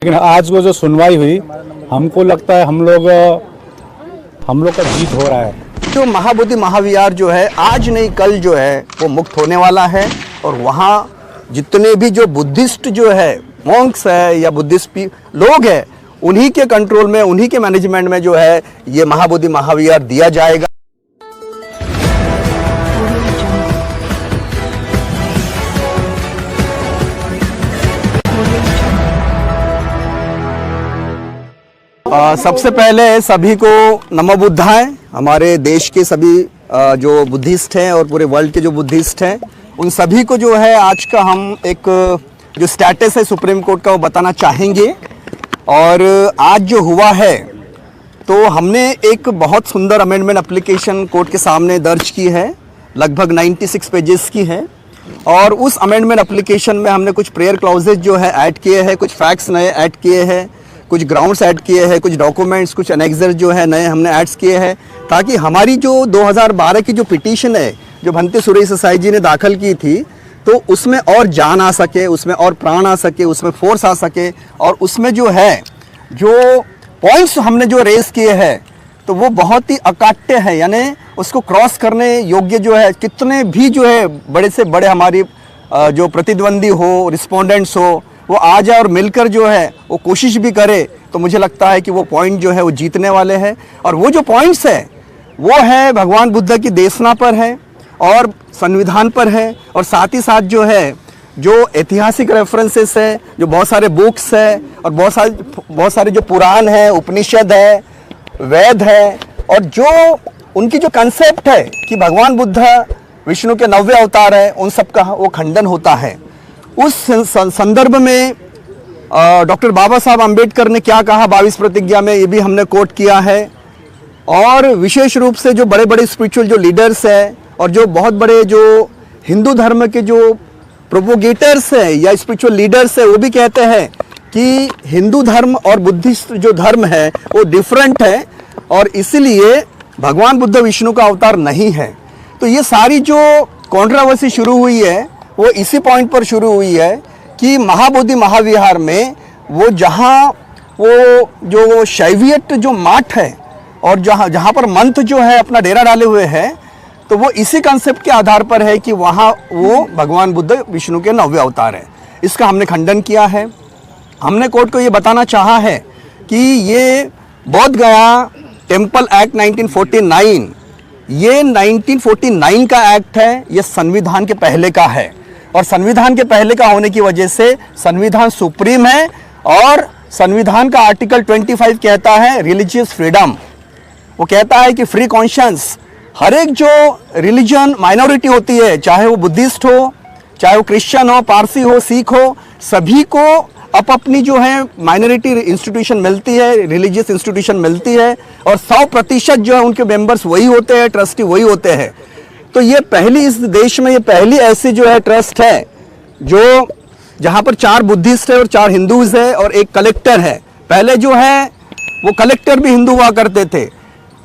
लेकिन आज वो जो सुनवाई हुई, हमको लगता है हम लोग का जीत हो रहा है। जो महाबोधि महाविहार जो है आज नहीं कल जो है वो मुक्त होने वाला है, और वहाँ जितने भी जो बुद्धिस्ट जो है मॉन्क्स है या बुद्धिस्ट लोग हैं, उन्हीं के कंट्रोल में, उन्हीं के मैनेजमेंट में जो है ये महाबोधि महाविहार दिया जाएगा। सबसे पहले सभी को नमो बुद्धाय। हमारे देश के सभी जो बुद्धिस्ट हैं और पूरे वर्ल्ड के जो बुद्धिस्ट हैं, उन सभी को जो है आज का हम एक जो स्टेटस है सुप्रीम कोर्ट का वो बताना चाहेंगे। और आज जो हुआ है तो हमने एक बहुत सुंदर अमेंडमेंट एप्लीकेशन कोर्ट के सामने दर्ज की है, लगभग 96 पेजेस की है। और उस अमेंडमेंट एप्लीकेशन में हमने कुछ प्रेयर क्लॉजेज जो है ऐड किए हैं, कुछ फैक्ट्स नए ऐड किए हैं, कुछ ग्राउंड्स ऐड किए हैं, कुछ डॉक्यूमेंट्स, कुछ एनेक्सर जो है नए हमने ऐड्स किए हैं, ताकि हमारी जो 2012 की जो पिटीशन है जो भंते सुरेश साई जी ने दाखिल की थी, तो उसमें और जान आ सके, उसमें और प्राण आ सके, उसमें फोर्स आ सके, और उसमें जो है जो पॉइंट्स हमने जो रेस किए हैं तो वो बहुत ही अकाट्य है, यानी उसको क्रॉस करने योग्य जो है। कितने भी जो है बड़े से बड़े हमारी जो प्रतिद्वंदी हो, रिस्पोंडेंट्स हो, वो आ जाए और मिलकर जो है वो कोशिश भी करे, तो मुझे लगता है कि वो पॉइंट जो है वो जीतने वाले हैं। और वो जो पॉइंट्स है वो है भगवान बुद्ध की देशना पर है और संविधान पर है, और साथ ही साथ जो है जो ऐतिहासिक रेफरेंसेस है, जो बहुत सारे बुक्स है, और बहुत सारे जो पुराण है, उपनिषद है, वेद है, और जो उनकी जो कंसेप्ट है कि भगवान बुद्ध विष्णु के 90 अवतार है, उन सब का वो खंडन होता है। उस संदर्भ में डॉक्टर बाबा साहब अम्बेडकर ने क्या कहा 22 प्रतिज्ञा में, ये भी हमने कोट किया है। और विशेष रूप से जो बड़े बड़े स्पिरिचुअल जो लीडर्स हैं और जो बहुत बड़े जो हिंदू धर्म के जो प्रोपोगेटर्स हैं या स्पिरिचुअल लीडर्स हैं, वो भी कहते हैं कि हिंदू धर्म और बुद्धिस्ट जो धर्म है वो डिफरेंट है, और इसलिए भगवान बुद्ध विष्णु का अवतार नहीं है। तो ये सारी जो कंट्रोवर्सी शुरू हुई है वो इसी पॉइंट पर शुरू हुई है कि महाबोधि महाविहार में वो जहाँ वो जो शैवियत जो मठ है और जहाँ पर मंथ जो है अपना डेरा डाले हुए हैं, तो वो इसी कंसेप्ट के आधार पर है कि वहाँ वो भगवान बुद्ध विष्णु के 90 अवतार है। इसका हमने खंडन किया है। हमने कोर्ट को ये बताना चाहा है कि ये बोध गया टेम्पल एक्ट 1949, ये 1949 का एक्ट है, ये संविधान के पहले का है, और संविधान के पहले का होने की वजह से संविधान सुप्रीम है। और संविधान का आर्टिकल 25 कहता है रिलीजियस फ्रीडम, वो कहता है कि फ्री कॉन्शियंस, हर एक जो रिलीजन माइनॉरिटी होती है, चाहे वो बुद्धिस्ट हो, चाहे वो क्रिश्चियन हो, पारसी हो, सिख हो, सभी को अपनी जो है माइनॉरिटी इंस्टीट्यूशन मिलती है, रिलीजियस इंस्टीट्यूशन मिलती है, और 100% जो है उनके मेंबर्स वही होते हैं, ट्रस्टी वही होते हैं। तो ये पहली इस देश में ये पहली ऐसी जो है ट्रस्ट है जो जहाँ पर 4 बुद्धिस्ट है और 4 हिंदूज है और एक कलेक्टर है। पहले जो है वो कलेक्टर भी हिंदू हुआ करते थे।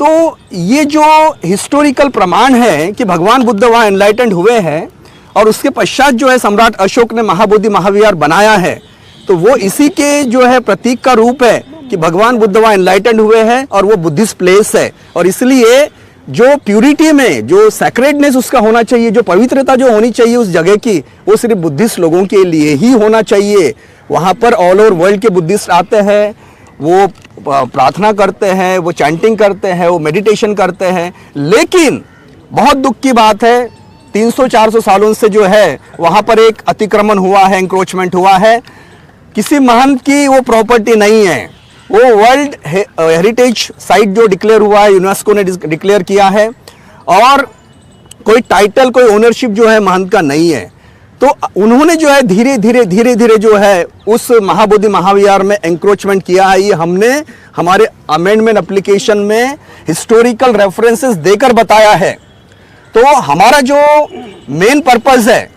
तो ये जो हिस्टोरिकल प्रमाण है कि भगवान बुद्ध वहाँ एनलाइटेंड हुए हैं, और उसके पश्चात जो है सम्राट अशोक ने महाबोधि महाविहार बनाया है, तो वो इसी के जो है प्रतीक का रूप है कि भगवान बुद्ध वहाँ एनलाइटेंड हुए हैं और वो बुद्धिस्ट प्लेस है। और इसलिए जो प्यूरिटी में जो सैक्रेडनेस उसका होना चाहिए, जो पवित्रता जो होनी चाहिए उस जगह की, वो सिर्फ बुद्धिस्ट लोगों के लिए ही होना चाहिए। वहाँ पर ऑल ओवर वर्ल्ड के बुद्धिस्ट आते हैं, वो प्रार्थना करते हैं, वो चैंटिंग करते हैं, वो मेडिटेशन करते हैं। लेकिन बहुत दुख की बात है 300-400 सालों से जो है वहाँ पर एक अतिक्रमण हुआ है, इंक्रोचमेंट हुआ है। किसी महंत की वो प्रॉपर्टी नहीं है, वो वर्ल्ड हेरिटेज साइट जो डिक्लेयर हुआ है, यूनेस्को ने डिक्लेयर किया है, और कोई टाइटल, कोई ओनरशिप जो है महंत का नहीं है। तो उन्होंने जो है धीरे धीरे जो है उस महाबोधि महाविहार में एंक्रोचमेंट किया है। ये हमने हमारे अमेंडमेंट एप्लीकेशन में हिस्टोरिकल रेफरेंसेस देकर बताया है। तो हमारा जो मेन पर्पस है,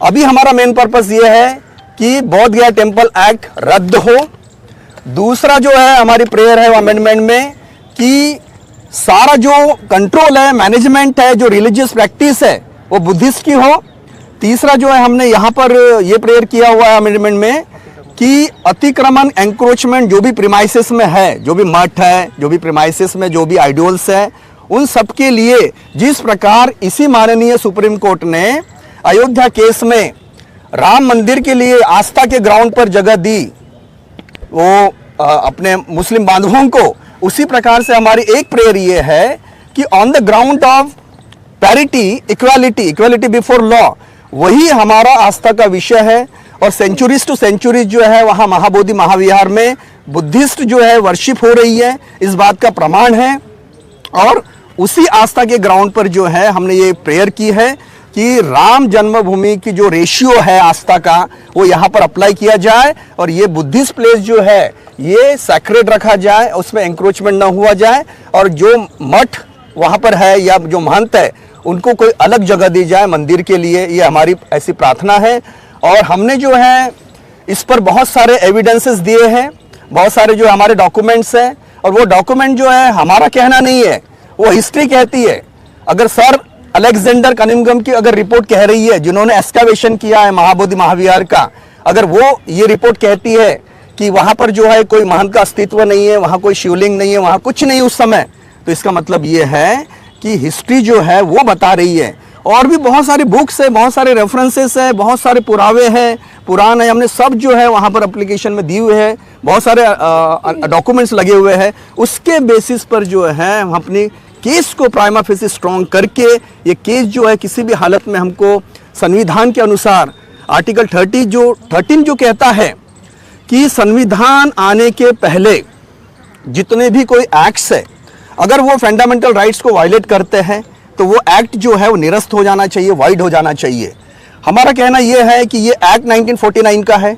अभी हमारा मेन पर्पस ये है कि बोध गया टेम्पल एक्ट रद्द हो। दूसरा जो है हमारी प्रेयर है अमेंडमेंट में कि सारा जो कंट्रोल है, मैनेजमेंट है, जो रिलीजियस प्रैक्टिस है वो बुद्धिस्ट की हो। तीसरा जो है हमने यहाँ पर ये प्रेयर किया हुआ है अमेंडमेंट में कि अतिक्रमण एंक्रोचमेंट जो भी प्रीमाइसेस में है, जो भी मठ है, जो भी प्रीमाइसेस में जो भी आइडियल्स है, उन सब के लिए जिस प्रकार इसी माननीय सुप्रीम कोर्ट ने अयोध्या केस में राम मंदिर के लिए आस्था के ग्राउंड पर जगह दी वो अपने मुस्लिम बांधवों को, उसी प्रकार से हमारी एक प्रेयर ये है कि on the ground of parity, equality before law, वही हमारा आस्था का विषय है। और सेंचुरीज टू सेंचुरीज जो है वहाँ महाबोधि महाविहार में बुद्धिस्ट जो है वर्शिप हो रही है, इस बात का प्रमाण है। और उसी आस्था के ग्राउंड पर जो है हमने ये प्रेयर की है कि राम जन्मभूमि की जो रेशियो है आस्था का, वो यहाँ पर अप्लाई किया जाए और ये बुद्धिस्ट प्लेस जो है ये सैक्रेड रखा जाए, उसमें एंक्रोचमेंट ना हुआ जाए, और जो मठ वहाँ पर है या जो महंत है उनको कोई अलग जगह दी जाए मंदिर के लिए, ये हमारी ऐसी प्रार्थना है। और हमने जो है इस पर बहुत सारे एविडेंसेस दिए हैं, बहुत सारे जो हमारे डॉक्यूमेंट्स हैं, और वो डॉक्यूमेंट जो है हमारा कहना नहीं है, वो हिस्ट्री कहती है। अगर सर अलेक्जेंडर कनिंघम की अगर रिपोर्ट कह रही है, जिन्होंने एक्सकावेशन किया है महाबोधि महाविहार का, अगर वो ये रिपोर्ट कहती है कि वहाँ पर जो है कोई महंत का अस्तित्व नहीं है, वहाँ कोई शिवलिंग नहीं है, वहाँ कुछ नहीं उस समय, तो इसका मतलब ये है कि हिस्ट्री जो है वो बता रही है। और भी बहुत सारी बुक्स है, बहुत सारे रेफरेंसेस है, बहुत सारे पुरावे हैं, पुराण है, हमने सब जो है वहाँ पर एप्लीकेशन में दी हुए है, बहुत सारे डॉक्यूमेंट्स लगे हुए हैं। उसके बेसिस पर जो है हम अपनी केस को प्राइमा फेसी स्ट्रॉन्ग करके, ये केस जो है किसी भी हालत में हमको संविधान के अनुसार आर्टिकल 13 जो कहता है कि संविधान आने के पहले जितने भी कोई एक्ट्स है, अगर वो फंडामेंटल राइट्स को वायलेट करते हैं तो वो एक्ट जो है वो निरस्त हो जाना चाहिए, वाइड हो जाना चाहिए। हमारा कहना ये है कि ये एक्ट 1949 का है,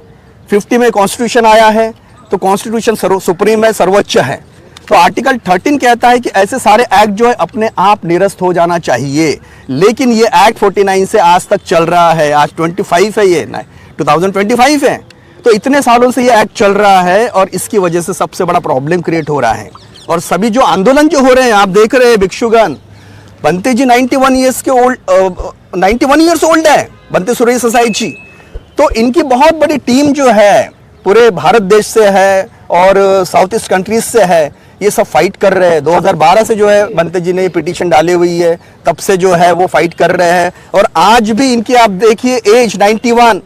50 में कॉन्स्टिट्यूशन आया है, तो कॉन्स्टिट्यूशन सुप्रीम है, सर्वोच्च है। तो आर्टिकल 13 कहता है कि ऐसे सारे एक्ट जो है अपने आप निरस्त हो जाना चाहिए। लेकिन ये एक्ट 49 से आज तक चल रहा है, आज 25 है, ये 2025 है, तो इतने सालों से ये एक्ट चल रहा है, और इसकी वजह से सबसे बड़ा प्रॉब्लम क्रिएट हो रहा है। और सभी जो आंदोलन जो हो रहे हैं, आप देख रहे हैं भिक्षुगण, बंते जी 91 ईयर्स ओल्ड है, बंते सूर्य ससाई जी, तो इनकी बहुत बड़ी टीम जो है पूरे भारत देश से है और साउथ ईस्ट कंट्रीज से है, ये सब फाइट कर रहे हैं। 2012 से जो है बंते जी ने पिटीशन डाली हुई है, तब से जो है वो फाइट कर रहे हैं। और आज भी इनकी आप देखिए एज 91,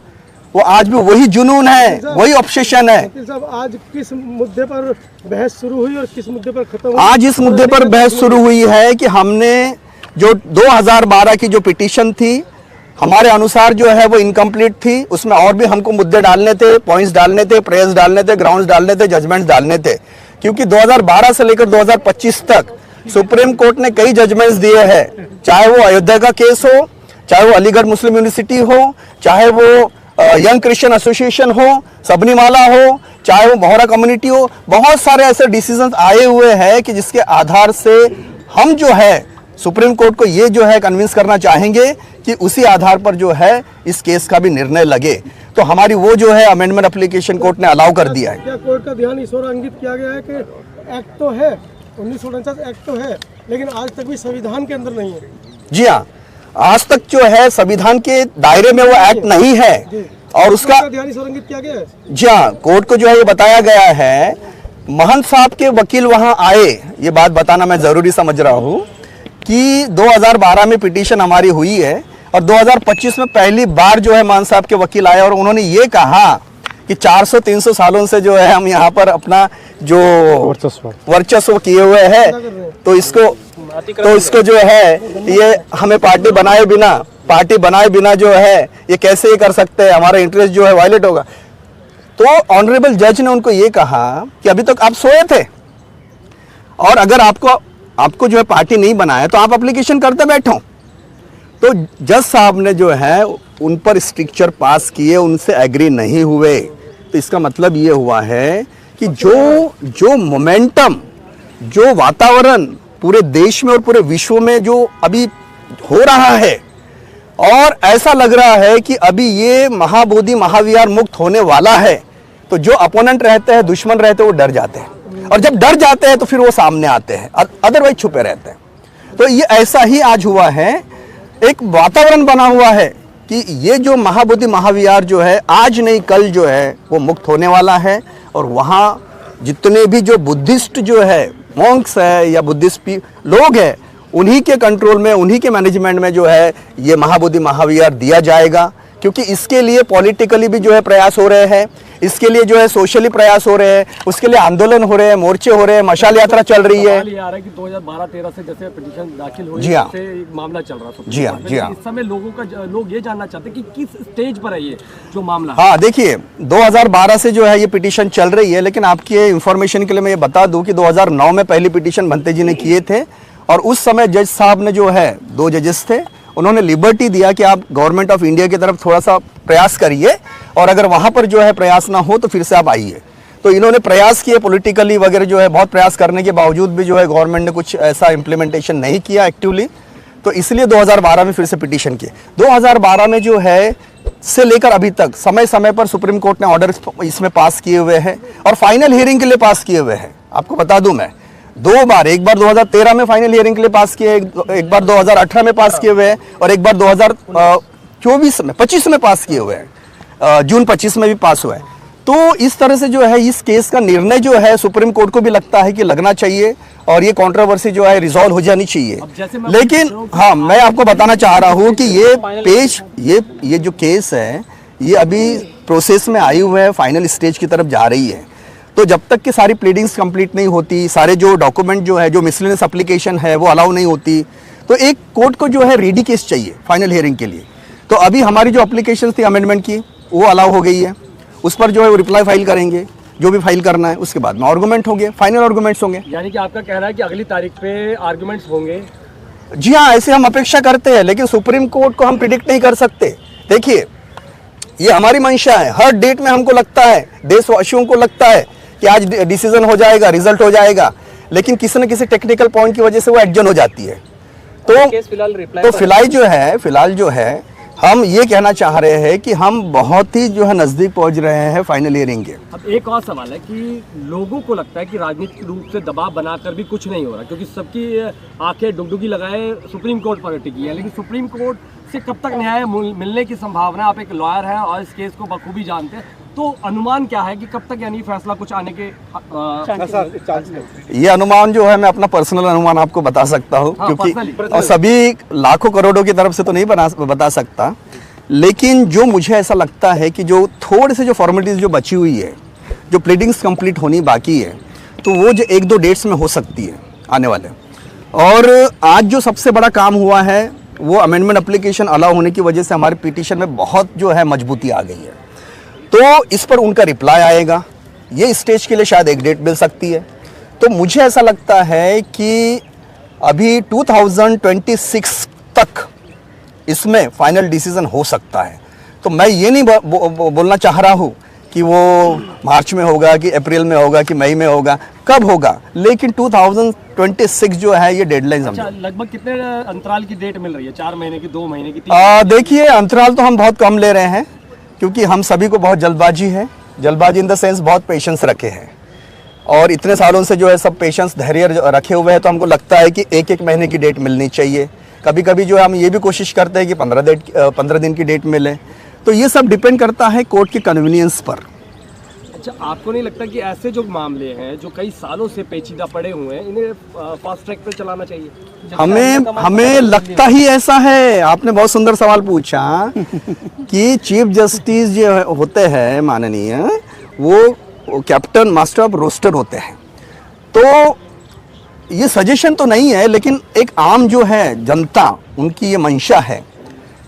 वो आज भी वही जुनून है, वही ऑब्सेशन है। आज किस मुद्दे पर बहस शुरू हुई और किस मुद्दे पर खत्म हुई? आज इस मुद्दे पर बहस शुरू हुई है कि हमने जो 2012 की जो पिटीशन थी, हमारे अनुसार जो है वो इनकम्प्लीट थी, उसमें और भी हमको मुद्दे डालने थे, पॉइंट्स डालने थे, प्रेयर्स डालने थे, ग्राउंड्स डालने थे, जजमेंट्स डालने थे। क्योंकि 2012 से लेकर 2025 तक सुप्रीम कोर्ट ने कई जजमेंट्स दिए हैं, चाहे वो अयोध्या का केस हो, चाहे वो अलीगढ़ मुस्लिम यूनिवर्सिटी हो, चाहे वो यंग क्रिश्चियन एसोसिएशन हो, सबरीमाला हो, चाहे वो बोहरा कम्युनिटी हो, बहुत सारे ऐसे डिसीजंस आए हुए हैं कि जिसके आधार से हम जो है सुप्रीम कोर्ट को ये जो है कन्विंस करना चाहेंगे कि उसी आधार पर जो है इस केस का भी निर्णय लगे। तो हमारी वो जो है अमेंडमेंट एप्लीकेशन कोर्ट ने अलाउ कर दिया है। क्या कोर्ट का ध्यान इस ओर अंकित किया गया है कि एक्ट तो है, 1949 एक्ट तो है, लेकिन आज तक भी संविधान के अंदर नहीं है? जी हाँ, आज तक जो है संविधान के दायरे में वो एक्ट नहीं है, और उसका ध्यान इस ओर अंकित किया गया है। जी हाँ, कोर्ट को जो है ये बताया गया है, महंत साहब के वकील वहां आए, ये बात बताना मैं जरूरी समझ रहा हूं कि 2012 में पिटीशन हमारी हुई है और 2025 में पहली बार जो है महंत साहब के वकील आए और उन्होंने ये कहा कि 400-300 सालों से जो है हम यहाँ पर अपना जो वर्चस्व किए हुए हैं, तो इसको जो है ये हमें पार्टी बनाए बिना जो है ये कैसे ये कर सकते हैं, हमारा इंटरेस्ट जो है वायलेट होगा। तो ऑनरेबल जज ने उनको ये कहा कि अभी तक आप सोए थे, और अगर आपको जो है पार्टी नहीं बनाया तो आप एप्लीकेशन करते बैठो। तो जज साहब ने जो है उन पर स्ट्रिक्चर पास किए, उनसे एग्री नहीं हुए। तो इसका मतलब ये हुआ है कि जो मोमेंटम, जो वातावरण पूरे देश में और पूरे विश्व में जो अभी हो रहा है, और ऐसा लग रहा है कि अभी ये महाबोधि महाविहार मुक्त होने वाला है, तो जो अपोनेंट रहते हैं, दुश्मन रहते हैं, वो डर जाते हैं, और जब डर जाते हैं तो फिर वो सामने आते हैं, अदरवाइज छुपे रहते हैं। तो ये ऐसा ही आज हुआ है, एक वातावरण बना हुआ है कि ये जो महाबोधि महाविहार जो है आज नहीं कल जो है वो मुक्त होने वाला है, और वहाँ जितने भी जो बुद्धिस्ट जो है मॉन्क्स है या बुद्धिस्ट लोग हैं उन्हीं के कंट्रोल में, उन्हीं के मैनेजमेंट में जो है ये महाबोधि महाविहार दिया जाएगा। क्योंकि इसके लिए पॉलिटिकली भी जो है प्रयास हो रहे हैं, इसके लिए जो है सोशली प्रयास हो रहे हैं, उसके लिए आंदोलन हो रहे हैं, मोर्चे हो रहे हैं, मशाल यात्रा चल रही है। ये आ रहा है कि 2012-13 से जैसे पिटीशन दाखिल हुई, जी हाँ, से एक मामला चल रहा था। जी हाँ, जी हाँ। इस समय लोग ये जानना चाहते हैं कि किस स्टेज पर है ये जो मामला। हाँ देखिए, 2012 से जो है ये पिटीशन चल रही है, लेकिन आपके इंफॉर्मेशन के लिए मैं ये बता दूं कि 2009 में पहली पिटीशन भंते जी ने किए थे, और उस समय जज साहब ने जो है 2 जजेस थे, उन्होंने लिबर्टी दिया कि आप गवर्नमेंट ऑफ इंडिया की तरफ थोड़ा सा प्रयास करिए, और अगर वहाँ पर जो है प्रयास ना हो तो फिर से आप आइए। तो इन्होंने प्रयास किए पॉलिटिकली वगैरह जो है, बहुत प्रयास करने के बावजूद भी जो है गवर्नमेंट ने कुछ ऐसा इम्प्लीमेंटेशन नहीं किया एक्टिवली, तो इसलिए 2012 में फिर से पिटीशन किए। 2012 में जो है से लेकर अभी तक समय समय पर सुप्रीम कोर्ट ने ऑर्डर इसमें पास किए हुए हैं और फाइनल हियरिंग के लिए पास किए हुए हैं। आपको बता दूं मैं 2 बार, एक बार 2013 में फाइनल हियरिंग के लिए पास किए, एक बार 2018 में पास किए हुए हैं, और एक बार 2025 में पास किए हुए हैं, जून 25 में भी पास हुआ है। तो इस तरह से जो है इस केस का निर्णय जो है सुप्रीम कोर्ट को भी लगता है कि लगना चाहिए, और ये कंट्रोवर्सी जो है रिजॉल्व हो जानी चाहिए। लेकिन हाँ, मैं आपको बताना चाह रहा हूँ कि ये जो केस है ये अभी प्रोसेस में आई हुए है, फाइनल स्टेज की तरफ जा रही है। तो जब तक कि सारी प्लीडिंग्स कंप्लीट नहीं होती, सारे जो डॉक्यूमेंट जो है, जो मिसलेनियस एप्लीकेशन है वो अलाउ नहीं होती, तो एक कोर्ट को जो है रेडी केस चाहिए फाइनल हियरिंग के लिए। तो अभी हमारी जो एप्लीकेशन थी अमेंडमेंट की वो अलाउ हो गई है, उस पर जो है वो रिप्लाई फाइल करेंगे, जो भी फाइल करना है, उसके बाद में आर्गूमेंट होंगे, फाइनल आर्गूमेंट्स होंगे। यानी कि आपका कहना है कि अगली तारीख पे आर्गुमेंट्स होंगे? जी हाँ, ऐसे हम अपेक्षा करते हैं, लेकिन सुप्रीम कोर्ट को हम प्रिडिक्ट नहीं कर सकते। देखिए, ये हमारी मंशा है, हर डेट में हमको लगता है, देशवासियों को लगता है कि आज डिसीजन हो जाएगा, रिजल्ट हो जाएगा, लेकिन किसी न किसी टेक्निकल पॉइंट की वजह से वो एडजन हो जाती है। तो फिलहाल जो है हम ये कहना चाह रहे हैं कि हम बहुत ही जो है नज़दीक पहुंच रहे हैं फाइनल हियरिंग के। अब एक और सवाल है कि लोगों को लगता है कि राजनीतिक रूप से दबाव बनाकर भी कुछ नहीं हो रहा, क्योंकि सबकी आंखें डुगडुगी लगाए सुप्रीम कोर्ट पर टिकी है, लेकिन सुप्रीम कोर्ट से कब तक न्याय मिलने की संभावना? आप एक लॉयर हैं और इस केस को बखूबी जानते हैं, तो अनुमान क्या है कि कब तक यानी फैसला कुछ आने के ये अनुमान जो है मैं अपना पर्सनल अनुमान आपको बता सकता हूँ, हाँ, क्योंकि और सभी लाखों करोड़ों की तरफ से तो नहीं बता सकता, लेकिन जो मुझे ऐसा लगता है कि जो थोड़े से जो फॉर्मेलिटीज जो बची हुई है, जो प्लीडिंग्स कंप्लीट होनी बाकी है, तो वो जो 1-2 डेट्स में हो सकती है आने वाले। और आज जो सबसे बड़ा काम हुआ है वो अमेंडमेंट एप्लीकेशन अलाउ होने की वजह से हमारे पिटीशन में बहुत जो है मजबूती आ गई है, तो इस पर उनका रिप्लाई आएगा। ये स्टेज के लिए शायद एक डेट मिल सकती है। तो मुझे ऐसा लगता है कि अभी 2026 तक इसमें फाइनल डिसीजन हो सकता है। तो मैं ये नहीं बोलना चाह रहा हूँ कि वो मार्च में होगा, कि अप्रैल में होगा, कि मई में होगा, कब होगा, लेकिन 2026 जो है ये डेडलाइन समझो। लगभग कितने अंतराल की डेट मिल रही है? 4 महीने की, 2 महीने की? देखिए, अंतराल तो हम बहुत कम ले रहे हैं, क्योंकि हम सभी को बहुत जल्दबाजी है, जल्दबाजी इन द सेंस बहुत पेशेंस रखे हैं, और इतने सालों से जो है सब पेशेंस धैर्य रखे हुए हैं, तो हमको लगता है कि 1-1 महीने की डेट मिलनी चाहिए। कभी कभी जो है हम ये भी कोशिश करते हैं कि 15 दिन की डेट मिले। तो ये सब डिपेंड करता है कोर्ट के कन्वीनियंस पर। अच्छा, आपको नहीं लगता कि ऐसे जो मामले हैं जो कई सालों से पेचीदा पड़े हुए हैं, इन्हें फास्ट ट्रैक पे चलाना चाहिए? हमें लगता ही ऐसा है। आपने बहुत सुंदर सवाल पूछा कि चीफ जस्टिस जो होते हैं माननीय, वो कैप्टन मास्टर ऑफ रोस्टर होते हैं। तो ये सजेशन तो नहीं है, लेकिन एक आम जो है जनता, उनकी ये मंशा है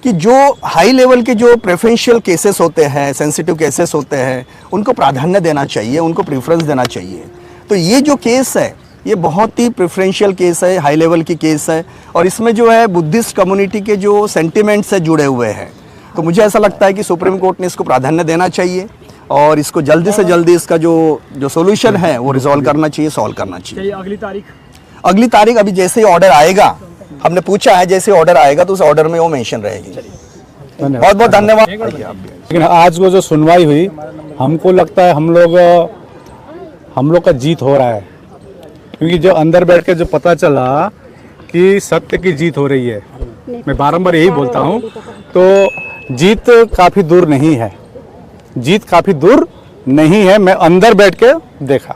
कि जो हाई लेवल के जो प्रेफरेंशियल केसेस होते हैं, सेंसिटिव केसेस होते हैं, उनको प्राधान्य देना चाहिए, उनको प्रेफरेंस देना चाहिए। तो ये जो केस है ये बहुत ही प्रेफरेंशियल केस है, हाई लेवल की केस है, और इसमें जो है बुद्धिस्ट कम्युनिटी के जो सेंटिमेंट्स से जुड़े हुए हैं। तो मुझे ऐसा लगता है कि सुप्रीम कोर्ट ने इसको प्राधान्य देना चाहिए, और इसको जल्दी से जल्दी इसका जो सोल्यूशन है वो रिजॉल्व करना चाहिए, सॉल्व करना चाहिए। अगली तारीख अभी जैसे ही ऑर्डर आएगा, हमने पूछा है, जैसे ऑर्डर आएगा तो उस ऑर्डर में वो मेंशन रहेगी। बहुत बहुत धन्यवाद। लेकिन आज वो जो सुनवाई हुई, हमको लगता है हम लोग का जीत हो रहा है, क्योंकि जो अंदर बैठ के जो पता चला कि सत्य की जीत हो रही है। मैं बारंबार यही बोलता हूँ। तो जीत काफ़ी दूर नहीं है, जीत काफ़ी दूर नहीं है। मैं अंदर बैठ के देखा।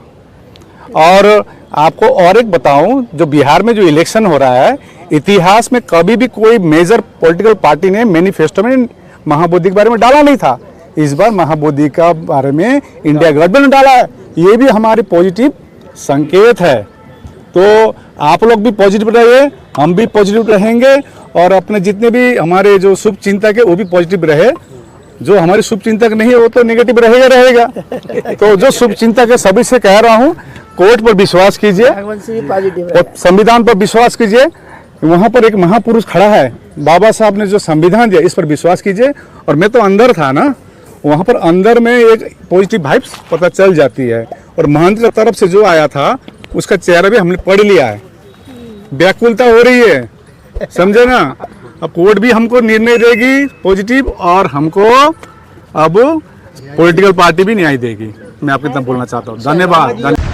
और आपको और एक बताऊं, जो बिहार में जो इलेक्शन हो रहा है, इतिहास में कभी भी कोई मेजर पॉलिटिकल पार्टी ने मैनिफेस्टो में महाबोधि के बारे में डाला नहीं था। इस बार महाबोधि का बारे में इंडिया गवर्नमेंट ने डाला है। ये भी हमारी पॉजिटिव संकेत है। तो आप लोग भी पॉजिटिव रहिए, हम भी पॉजिटिव रहेंगे, और अपने जितने भी हमारे जो शुभ चिंतक है वो भी पॉजिटिव रहे। जो हमारे शुभ चिंतक नहीं है वो तो नेगेटिव रहेगा। तो जो शुभ चिंतक है सभी से कह रहा हूँ, कोर्ट पर विश्वास कीजिए और संविधान पर विश्वास कीजिए। वहाँ पर एक महापुरुष खड़ा है, बाबा साहब ने जो संविधान दिया, इस पर विश्वास कीजिए। और मैं तो अंदर था ना, वहाँ पर अंदर में एक पॉजिटिव वाइब्स पता चल जाती है। और महंत की तरफ से जो आया था उसका चेहरा भी हमने पढ़ लिया है। व्याकुलता हो रही है, समझे ना। अब कोर्ट भी हमको निर्णय देगी पॉजिटिव, और हमको अब पॉलिटिकल पार्टी भी न्याय देगी। मैं आपको इतना बोलना चाहता हूँ। धन्यवाद।